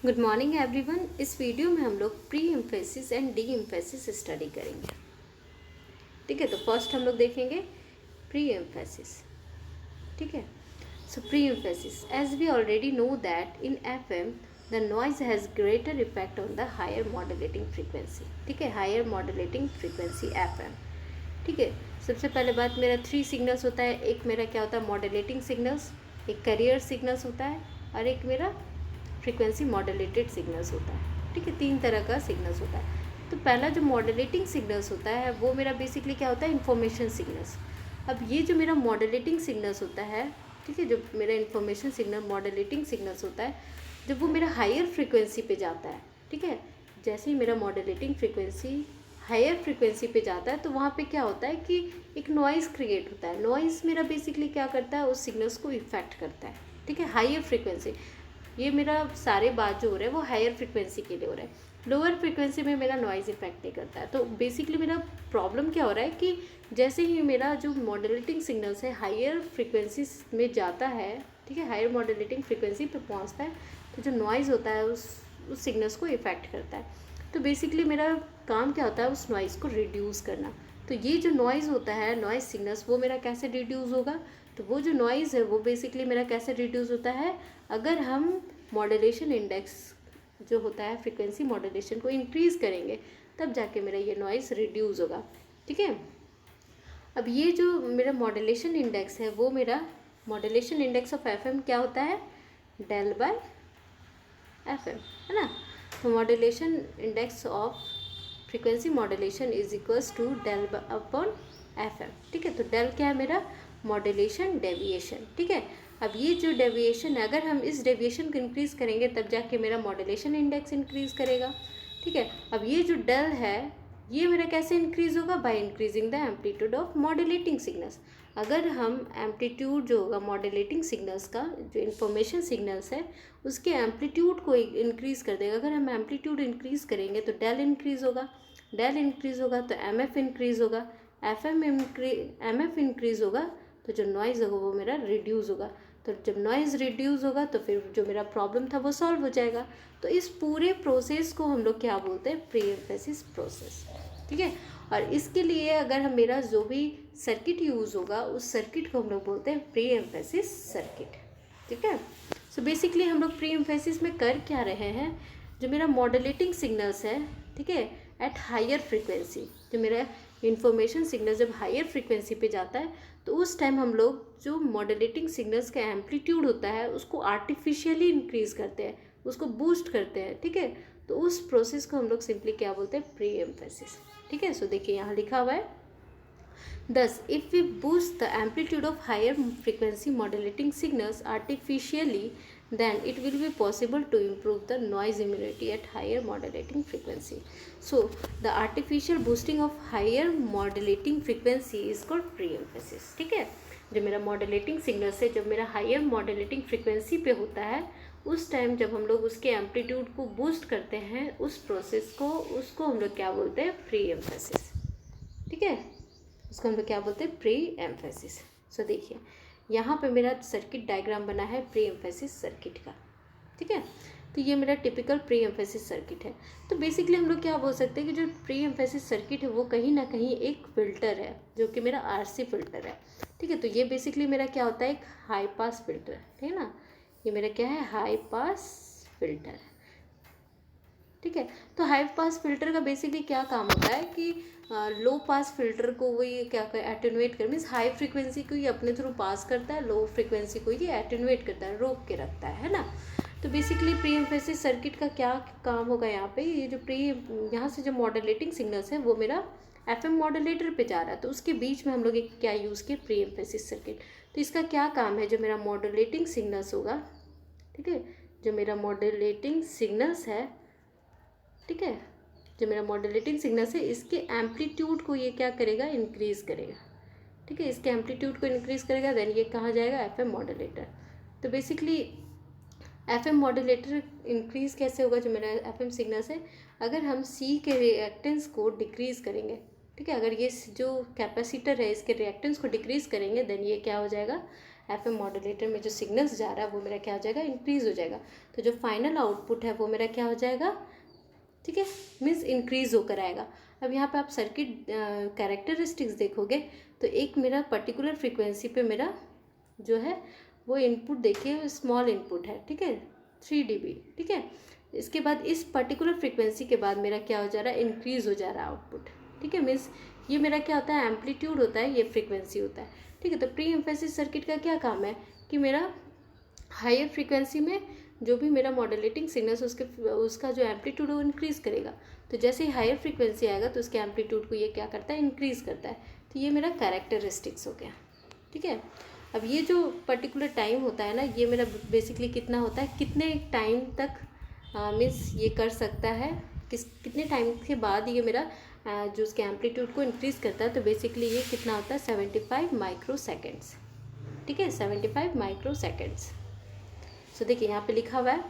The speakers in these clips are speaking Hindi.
Good morning everyone. इस वीडियो में हम लोग pre emphasis and D emphasis study करेंगे। ठीक है, तो फर्स्ट हम लोग देखेंगे प्री एम्फेसिस। ठीक है, सो pre emphasis, as we already know that in FM the noise has greater effect on the higher modulating frequency. ठीक है, हायर मॉड्यूलेटिंग फ्रीक्वेंसी एफएम। ठीक है, सबसे पहले बात, मेरा 3 सिग्नल्स होता है। एक मेरा क्या होता है, मॉड्यूलेटिंग सिग्नल्स, एक कैरियर सिग्नल्स होता है और एक मेरा फ्रीक्वेंसी मॉड्यूलेटेड सिग्नल्स होता है। ठीक है, 3 तरह का सिग्नल्स होता है। तो पहला जो मॉड्यूलेटिंग सिग्नल्स होता है वो मेरा बेसिकली क्या होता है, इन्फॉर्मेशन सिग्नल्स। अब ये जो मेरा मॉड्यूलेटिंग सिग्नल्स होता है, ठीक है, जो मेरा इन्फॉर्मेशन सिग्नल मॉड्यूलेटिंग सिग्नल्स होता है, जब वो मेरा हायर फ्रीक्वेंसी पे जाता है, ठीक है, जैसे ही मेरा मॉड्यूलेटिंग फ्रीक्वेंसी हायर फ्रीक्वेंसी पे जाता है तो वहाँ पे क्या होता है कि एक नॉइज़ क्रिएट होता है। नॉइज़ मेरा बेसिकली क्या करता है, उस सिग्नल्स को इफेक्ट करता है। ठीक है, हायर फ्रीक्वेंसी, ये मेरा सारे बात जो हो रहा है वो हायर फ्रीक्वेंसी के लिए हो रहा है। लोअर फ्रीक्वेंसी में मेरा नॉइज़ इफेक्ट नहीं करता है। तो बेसिकली मेरा प्रॉब्लम क्या हो रहा है कि जैसे ही मेरा जो मॉड्यूलेटिंग सिग्नल्स है हायर फ्रीक्वेंसी में जाता है, ठीक है, हायर मॉड्यूलेटिंग फ्रीक्वेंसी पे पहुंचता है, तो जो नॉइज़ होता है उस सिग्नल्स को इफेक्ट करता है। तो बेसिकली मेरा काम क्या होता है, उस नॉइज़ को रिड्यूस करना। तो ये जो नॉइज़ होता है, नॉइज़ सिग्नल्स, वो मेरा कैसे रिड्यूस होगा, तो वो जो नॉइज़ है वो बेसिकली मेरा कैसे रिड्यूस होता है, अगर हम मॉड्यूलेशन इंडेक्स जो होता है फ्रीक्वेंसी मॉड्यूलेशन को इंक्रीज़ करेंगे तब जाके मेरा ये नॉइज़ रिड्यूस होगा। ठीक है, अब ये जो मेरा मॉड्यूलेशन इंडेक्स है वो मेरा मॉड्यूलेशन इंडेक्स ऑफ एफएम क्या होता है, डेल बाय एफएम, है ना। तो modulation index of frequency modulation is equals to del upon FM. ठीक है, तो डेल क्या है, मेरा मॉड्यूलेशन डेविएशन। ठीक है, अब ये जो डेविएशन है, अगर हम इस डेविएशन को इंक्रीज़ करेंगे तब जाके मेरा मॉड्यूलेशन इंडेक्स इंक्रीज़ करेगा। ठीक है, अब ये जो डेल है ये मेरा कैसे इंक्रीज़ होगा, by increasing the amplitude of modulating signals. अगर हम एम्पलीट्यूड जो होगा मॉड्यूलेटिंग सिग्नल्स का, जो इन्फॉर्मेशन सिग्नल्स है उसके एम्पलीट्यूड को इंक्रीज़ कर देगा। अगर हम एम्पलीट्यूड इंक्रीज़ करेंगे तो डेल इंक्रीज़ होगा, डेल इंक्रीज़ होगा तो एम एफ इंक्रीज़ होगा, एम एफ इंक्रीज़ होगा तो जो नॉइज़ होगा वो मेरा रिड्यूस होगा। तो जब नॉइज़ रिड्यूस होगा तो फिर जो मेरा प्रॉब्लम था वो सॉल्व हो जाएगा। तो इस पूरे प्रोसेस को हम लोग क्या बोलते हैं, प्री एम्फेसिस प्रोसेस। ठीक है, और इसके लिए अगर हम मेरा जो भी सर्किट यूज़ होगा उस सर्किट को हम लोग बोलते हैं प्री एम्फेसिस सर्किट। ठीक है, सो बेसिकली हम लोग प्री एम्फेसिस में कर क्या रहे हैं, जो मेरा मॉड्यूलेटिंग सिग्नल्स है, ठीक है, एट हायर फ्रीक्वेंसी, जो मेरा इन्फॉर्मेशन सिग्नल जब हायर फ्रीक्वेंसी पे जाता है तो उस टाइम हम लोग जो मॉड्यूलेटिंग सिग्नल्स का एम्पलीट्यूड होता है उसको आर्टिफिशियली इंक्रीज़ करते हैं, उसको बूस्ट करते हैं। ठीक है, तो उस प्रोसेस को हम लोग सिंपली क्या बोलते हैं, प्री एम्फेसिस। ठीक है, सो देखिए यहाँ लिखा हुआ है, thus if we boost the amplitude of higher frequency modulating signals artificially, then it will be possible to improve the noise immunity at higher modulating frequency. So the artificial boosting of higher modulating frequency is called pre-emphasis. ठीक है, जो मेरा मॉड्यूलेटिंग सिग्नल से जब मेरा हायर मॉड्यूलेटिंग फ्रीक्वेंसी पे होता है उस टाइम जब हम लोग उसके एम्पलीट्यूड को बूस्ट करते हैं, उस प्रोसेस को, उसको हम लोग क्या बोलते हैं, प्री एम्फेसिस। ठीक है, उसको हम लोग क्या बोलते हैं, प्री एम्फेसिस। सो देखिए यहाँ पे मेरा सर्किट डायग्राम बना है प्री एम्फेसिस सर्किट का। ठीक है, तो ये मेरा टिपिकल प्री एम्फेसिस सर्किट है। तो बेसिकली हम लोग क्या बोल सकते हैं कि जो प्री एम्फेसिस सर्किट है वो कहीं ना कहीं एक फ़िल्टर है जो कि मेरा आरसी फ़िल्टर है। ठीक है, तो ये बेसिकली मेरा क्या होता है, एक हाई पास फिल्टर, ठीक है ना, ये मेरा क्या है, हाई पास फिल्टर। ठीक है, तो हाई पास फिल्टर का बेसिकली क्या काम होता है कि लो पास फिल्टर को वो ये क्या एटेनुएट कर, मीन्स हाई फ्रीक्वेंसी को ये अपने थ्रू पास करता है, लो फ्रीक्वेंसी को ये एटेनुएट करता है, रोक के रखता है ना। तो बेसिकली प्री एम्फेसिस सर्किट का क्या काम होगा यहाँ पे, ये जो यहाँ से जो मॉड्यूलेटिंग सिग्नल्स है वो मेरा एफएम मॉड्यूलेटर पे जा रहा है, तो उसके बीच में हम लोग एक क्या यूज़ किए, प्री एम्फेसिस सर्किट। तो इसका क्या काम है, जो मेरा मॉड्यूलेटिंग सिग्नल्स होगा, ठीक है, जो मेरा मॉड्यूलेटिंग सिग्नल्स है, ठीक है, जो मेरा मॉड्यूलेटिंग सिग्नल्स है इसके एम्पलीट्यूड को ये क्या करेगा, इंक्रीज़ करेगा। ठीक है, इसके एम्पलीट्यूड को इंक्रीज़ करेगा, देन ये कहाँ जाएगा, एफएम मॉड्यूलेटर। तो बेसिकली एफएम मॉड्यूलेटर इंक्रीज़ कैसे होगा, जो मेरा एफएम सिग्नल्स है, अगर हम सी के रिएक्टेंस को डिक्रीज़ करेंगे, ठीक है, अगर ये जो कैपेसिटर है इसके रिएक्टेंस को डिक्रीज़ करेंगे देन ये क्या हो जाएगा, एफएम मॉड्यूलेटर में जो सिग्नल्स जा रहा है वो मेरा क्या हो जाएगा, इंक्रीज़ हो जाएगा। तो जो फाइनल आउटपुट है वो मेरा क्या हो जाएगा, ठीक है, मीन्स इंक्रीज़ होकर आएगा। अब यहाँ पे आप सर्किट कैरेक्टरिस्टिक्स देखोगे तो एक मेरा पर्टिकुलर फ्रीक्वेंसी पे मेरा जो है वो इनपुट देखिए स्मॉल इनपुट है, ठीक है, 3 dB, ठीक है। इसके बाद इस पर्टिकुलर फ्रीक्वेंसी के बाद मेरा क्या हो जा रहा है, इंक्रीज़ हो जा रहा है आउटपुट, ठीक है। मीन्स ये मेरा क्या होता है, एम्पलीट्यूड होता है, ये फ्रीक्वेंसी होता है, ठीक है। तो प्री एम्फेसिस सर्किट का क्या काम है कि मेरा हायर फ्रीक्वेंसी में जो भी मेरा मॉड्यूलेटिंग सिग्नल्स उसका जो एम्पलीट्यूड है वो इंक्रीज़ करेगा। तो जैसे ही हायर फ्रीक्वेंसी आएगा तो उसके एम्पलीट्यूड को ये क्या करता है, इंक्रीज़ करता है। तो ये मेरा कैरेक्टरिस्टिक्स हो गया, ठीक है। अब ये जो पर्टिकुलर टाइम होता है ना, ये मेरा बेसिकली कितना होता है, कितने टाइम तक मीन्स ये कर सकता है, कितने टाइम के बाद ये मेरा जो उसके एम्पलीट्यूड को इंक्रीज़ करता है। तो बेसिकली ये कितना होता है, 75 माइक्रो सेकेंड्स, ठीक है, 75 माइक्रो सेकेंड्स। सो देखिए यहाँ पे लिखा हुआ है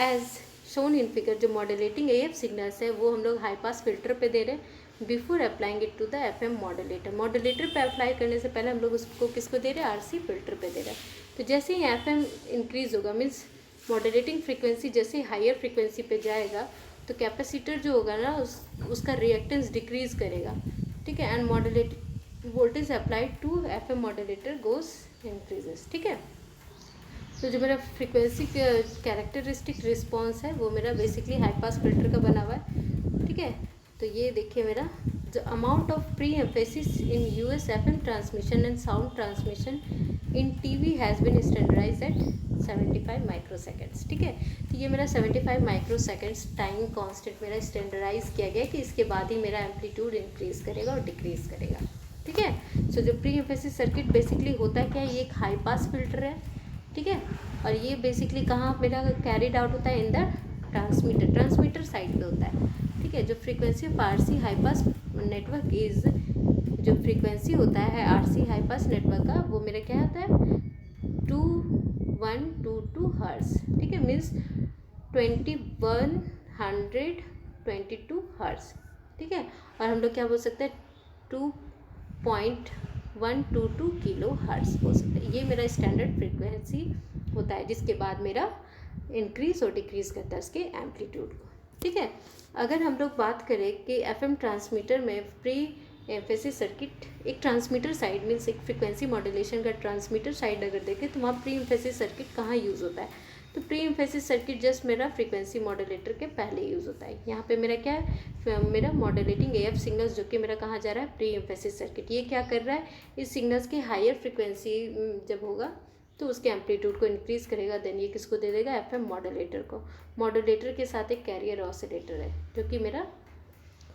एज शोन इन फिगर, जो मॉड्यूलेटिंग एएफ सिग्नल्स है वो हम लोग हाई पास फिल्टर पे दे रहे हैं before applying it to the FM modulator. Modulator पे अप्लाई करने से पहले हम लोग उसको किसको दे रहे हैं, आरसी फिल्टर पे दे रहे हैं। तो जैसे ही एफएम इंक्रीज़ होगा, मीन्स मॉड्यूलेटिंग फ्रीक्वेंसी जैसे ही हायर फ्रीक्वेंसी पे जाएगा तो कैपेसिटर जो होगा ना उसका रिएक्टेंस डिक्रीज़ करेगा, ठीक है। And modulate voltage applied to FM modulator goes increases, ठीक है। तो जो मेरा फ्रीक्वेंसी कैरेक्टरिस्टिक रिस्पॉन्स है वो मेरा बेसिकली हाई पास फिल्टर का बना हुआ है, ठीक है। तो ये देखिए मेरा the amount of pre emphasis in US FM transmission and sound transmission in TV has been standardize at 75 micro seconds, ठीक है। तो ये मेरा 75 माइक्रो सेकेंड्स टाइम कॉन्स्टेंट मेरा स्टैंडर्डाइज किया गया कि इसके बाद ही मेरा एम्पलीट्यूड इंक्रीज़ करेगा और डिक्रीज़ करेगा, ठीक है। सो जो प्री एम्फेसिस सर्किट बेसिकली होता है क्या, ये एक हाई पास फिल्टर है, ठीक है। और ये बेसिकली कहाँ मेरा कैरिड आउट होता है, इन द ट्रांसमीटर साइड पे होता है, ठीक है। जो frequency of RC high pass network is, जो फ्रीक्वेंसी होता है आरसी हाई पास नेटवर्क का वो मेरा क्या होता है 2122 हर्ट्ज, ठीक है। मीन्स 2122 हर्ट्ज, ठीक है। और हम लोग क्या बोल सकते हैं 2.122 किलो हर्ट्ज बोल सकते हैं। ये मेरा स्टैंडर्ड फ्रीक्वेंसी होता है जिसके बाद मेरा इंक्रीज़ और डिक्रीज़ करता है उसके एम्पलीट्यूड को, ठीक है। अगर हम लोग बात करें कि एफएम ट्रांसमीटर में प्री एम्फेसिस सर्किट, एक ट्रांसमीटर साइड मीन्स एक फ्रीक्वेंसी मॉड्यूलेशन का ट्रांसमीटर साइड अगर देखें तो वहाँ प्री एम्फेसिस सर्किट कहाँ यूज़ होता है, तो प्री एम्फेसिस सर्किट जस्ट मेरा फ्रीक्वेंसी मॉड्यूलेटर के पहले यूज़ होता है। यहाँ पे मेरा क्या है, मेरा मॉड्यूलेटिंग एएफ सिग्नल्स जो कि मेरा कहाँ जा रहा है, प्री एम्फेसिस सर्किट। ये क्या कर रहा है, इस सिग्नल्स की हायर फ्रीक्वेंसी जब होगा तो उसके एम्पलीट्यूड को इंक्रीज़ करेगा, देन ये किसको दे देगा, एफएम मॉड्यूलेटर को। मॉड्यूलेटर के साथ एक कैरियर ऑसिलेटर है जो कि मेरा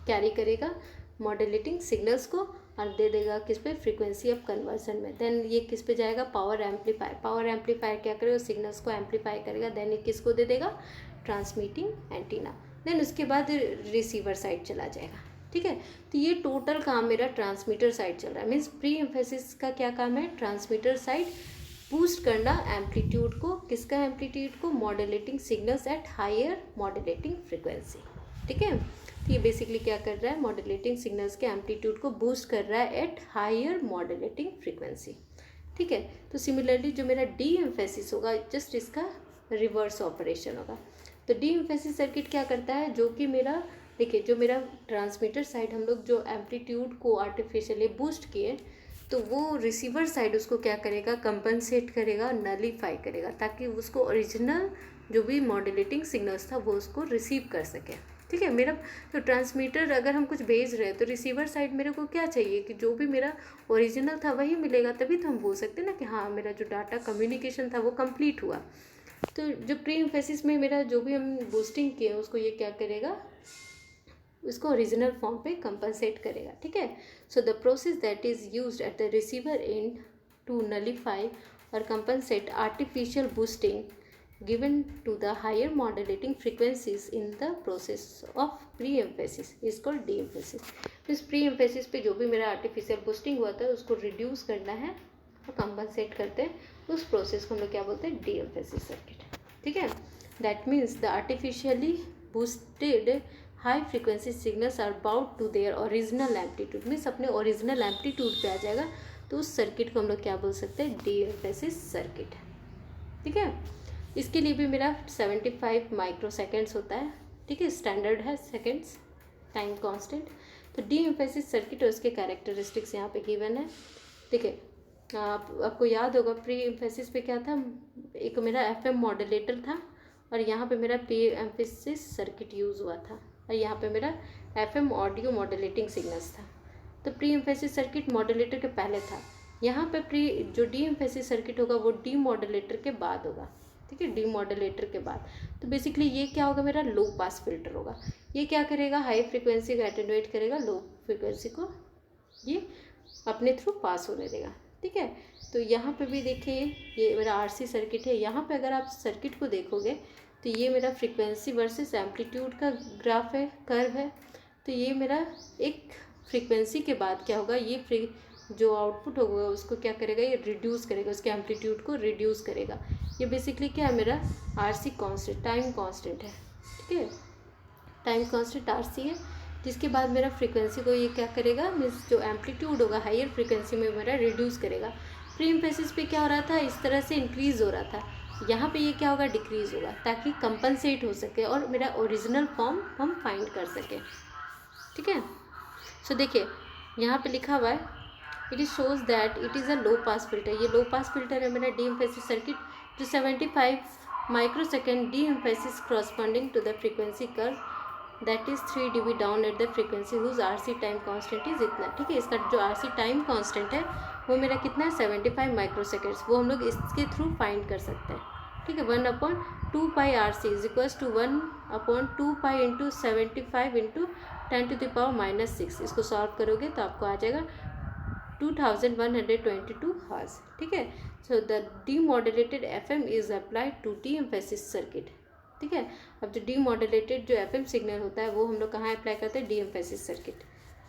कैरी करेगा मॉड्यूलेटिंग सिग्नल्स को और दे देगा किस पे, फ्रीक्वेंसी ऑफ कन्वर्सन में। देन ये किस पे जाएगा, पावर एम्पलीफायर। पावर एम्पलीफायर क्या करेगा, सिग्नल्स को एम्पलीफाई करेगा, देन ये किसको दे देगा, ट्रांसमिटिंग एंटीना। देन उसके बाद रिसीवर साइड चला जाएगा, ठीक है। तो ये टोटल काम मेरा ट्रांसमीटर साइड चल रहा है। मीन्स प्री एम्फेसिस का क्या काम है, ट्रांसमीटर साइड बूस्ट करना एम्पलीट्यूड को, किसका एम्पलीट्यूड को, modulating signals at higher modulating frequency, ठीक है। तो ये बेसिकली क्या कर रहा है, मॉड्यूलेटिंग सिग्नल्स के एम्पलीट्यूड को बूस्ट कर रहा है एट हायर मॉड्यूलेटिंग फ्रीक्वेंसी, ठीक है। तो सिमिलरली जो मेरा डी एम्फेसिस होगा जस्ट इसका रिवर्स ऑपरेशन होगा। तो डी एम्फेसिस सर्किट क्या करता है, जो कि मेरा देखिए जो मेरा ट्रांसमीटर साइड हम लोग जो एम्पलीट्यूड को आर्टिफिशियली बूस्ट किए तो वो रिसीवर साइड उसको क्या करेगा, कंपनसेट करेगा, नलीफाई करेगा, ताकि उसको ओरिजिनल जो भी मॉड्यूलेटिंग सिग्नल्स था वो उसको रिसीव कर सके, ठीक है। मेरा तो ट्रांसमीटर अगर हम कुछ भेज रहे हैं तो रिसीवर साइड मेरे को क्या चाहिए कि जो भी मेरा ओरिजिनल था वही मिलेगा, तभी तो हम बोल सकते हैं ना कि हाँ मेरा जो डाटा कम्युनिकेशन था वो कंप्लीट हुआ। तो जो प्री एम्फेसिस में मेरा जो भी हम बूस्टिंग किए उसको ये क्या करेगा, उसको ओरिजिनल फॉर्म पे कंपनसेट करेगा, ठीक है। So the process that is used at the receiver end to nullify और compensate artificial boosting given to the higher modulating frequencies in the process of pre-emphasis is called de-emphasis। इस pre-emphasis पे जो भी मेरा artificial boosting हुआ था उसको reduce करना है और compensate करते हैं, उस process को हम लोग क्या बोलते हैं, de-emphasis circuit, ठीक है। That means the artificially boosted high frequency signals are bound to their original amplitude, means अपने original amplitude पे आ जाएगा तो उस सर्किट को हम लोग क्या बोल सकते हैं, डी एम्फेसिस सर्किट। ठीक है, इसके लिए भी मेरा 75 माइक्रो सेकेंड्स होता है। ठीक है, स्टैंडर्ड है सेकेंड्स टाइम कांस्टेंट। तो डी एम्फेसिस सर्किट और उसके कैरेक्टरिस्टिक्स यहाँ पे गिवन है। ठीक है, आपको याद होगा प्री एम्फेसिस पे क्या था, एक मेरा एफएम मॉड्यूलेटर था और यहाँ पे मेरा प्री एम्फेसिस सर्किट यूज़ हुआ था और यहाँ पे मेरा एफएम ऑडियो मॉड्यूलेटिंग सिग्नल्स था। तो प्री एम्फेसिस सर्किट मॉड्यूलेटर के पहले था, यहाँ पे जो डी एम्फेसिस सर्किट होगा वो डी मॉड्यूलेटर के बाद होगा। ठीक है, डी मॉड्यूलेटर के बाद। तो बेसिकली ये क्या होगा, मेरा लो पास फिल्टर होगा। ये क्या करेगा, हाई फ्रिक्वेंसी को एटेन्यूएट करेगा, लो फ्रिक्वेंसी को ये अपने थ्रू पास होने देगा। ठीक है, तो यहाँ पे भी देखिए ये मेरा आरसी सर्किट है। यहाँ पे अगर आप सर्किट को देखोगे तो ये मेरा फ्रीक्वेंसी वर्सेस एम्पलीट्यूड का ग्राफ है, कर्व है। तो ये मेरा एक फ्रीक्वेंसी के बाद क्या होगा, ये जो आउटपुट होगा उसको क्या करेगा, ये रिड्यूस करेगा, उसके एम्पलीट्यूड को रिड्यूस करेगा। ये बेसिकली क्या है, मेरा आरसी कांस्टेंट, टाइम कांस्टेंट है। ठीक है, टाइम कांस्टेंट आरसी है, जिसके बाद मेरा फ्रीक्वेंसी को ये क्या करेगा, मीन्स जो एम्पलीट्यूड होगा हायर फ्रीक्वेंसी में मेरा रिड्यूस करेगा। प्री एम्फेसिस पे क्या हो रहा था, इस तरह से इंक्रीज़ हो रहा था, यहाँ पे ये क्या होगा, डिक्रीज़ होगा, ताकि कंपनसेट हो सके और मेरा ओरिजिनल फॉर्म हम फाइंड कर सकें। ठीक है, सो देखिए यहाँ पे लिखा हुआ है, it is shows that it is a low pass filter. ये लो पास फिल्टर है मेरा डी एम्फेसिस सर्किट, जो 75 microsecond de emphasis corresponding to the frequency curve that is 3 dB down at the frequency whose RC time constant is इतना। ठीक है, इसका जो आरसी टाइम कांस्टेंट है वो मेरा कितना है, 75 माइक्रोसेकेंड्स। वो हम लोग इसके थ्रू फाइंड कर सकते हैं। ठीक है, 1/2 pi R C is equals to 1/2 pi into 75 into 10⁻⁻6। इसको सॉल्व करोगे तो आपको आ जाएगा 2122 हर्ट्ज। ठीक है, so the demodulated FM is applied to de emphasis circuit. ठीक है, अब जो डीमॉड्यूलेटेड जो एफएम सिग्नल होता है वो हम लोग कहाँ अप्लाई करते हैं, डी एम्फेसिस सर्किट।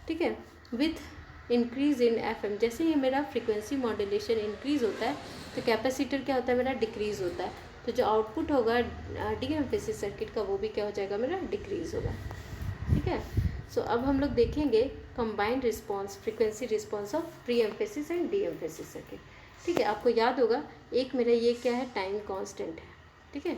ठीक है, विथ इंक्रीज इन एफएम, जैसे ही मेरा फ्रीक्वेंसी मॉड्यूलेशन इंक्रीज होता है तो कैपेसिटर क्या होता है, मेरा डिक्रीज होता है। तो जो आउटपुट होगा डी एम्फेसिस सर्किट का वो भी क्या हो जाएगा, मेरा डिक्रीज होगा। ठीक है, सो अब हम लोग देखेंगे combined response, frequency response of pre emphasis and D emphasis circuit. ठीक है, आपको याद होगा एक मेरा ये क्या है, टाइम कांस्टेंट है। ठीक है,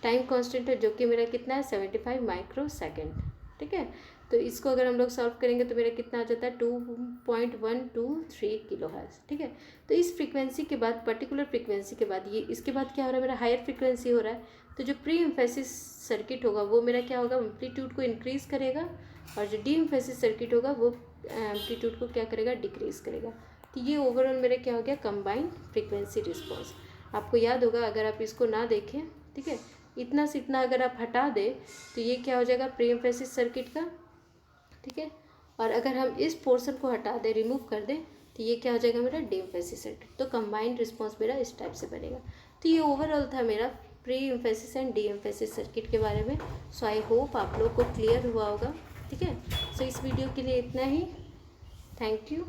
टाइम कांस्टेंट है जो कि मेरा कितना है, 75 माइक्रो सेकेंड। ठीक है, तो इसको अगर हम लोग सॉल्व करेंगे तो मेरा कितना आ जाता है, 2.123 किलो हर्ट्ज। ठीक है, तो इस फ्रीक्वेंसी के बाद, पर्टिकुलर फ्रीक्वेंसी के बाद, ये इसके बाद क्या हो रहा है, मेरा हायर फ्रीक्वेंसी हो रहा है। तो जो प्री एम्फेसिस सर्किट होगा वो मेरा क्या होगा, एम्पलीट्यूड को इंक्रीज़ करेगा और जो डी एम्फेसिस सर्किट होगा वो एम्पलीट्यूड को क्या करेगा, डिक्रीज़ करेगा। तो ये ओवरऑल मेरा क्या हो गया, कंबाइंड फ्रीक्वेंसी रिस्पॉन्स। आपको याद होगा अगर आप इसको ना देखें, ठीक है, इतना से इतना अगर आप हटा दें तो ये क्या हो जाएगा, प्री एम्फेसिस सर्किट का। ठीक है, और अगर हम इस पोर्शन को हटा दें, रिमूव कर दें, तो ये क्या हो जाएगा, मेरा डी एम्फेसिस सर्किट। तो कंबाइंड रिस्पॉन्स मेरा इस टाइप से बनेगा। तो ये ओवरऑल था मेरा pre emphasis and D emphasis circuit के बारे में। सो आई होप आप लोग को क्लियर हुआ होगा। ठीक है, सो इस वीडियो के लिए इतना ही। Thank you.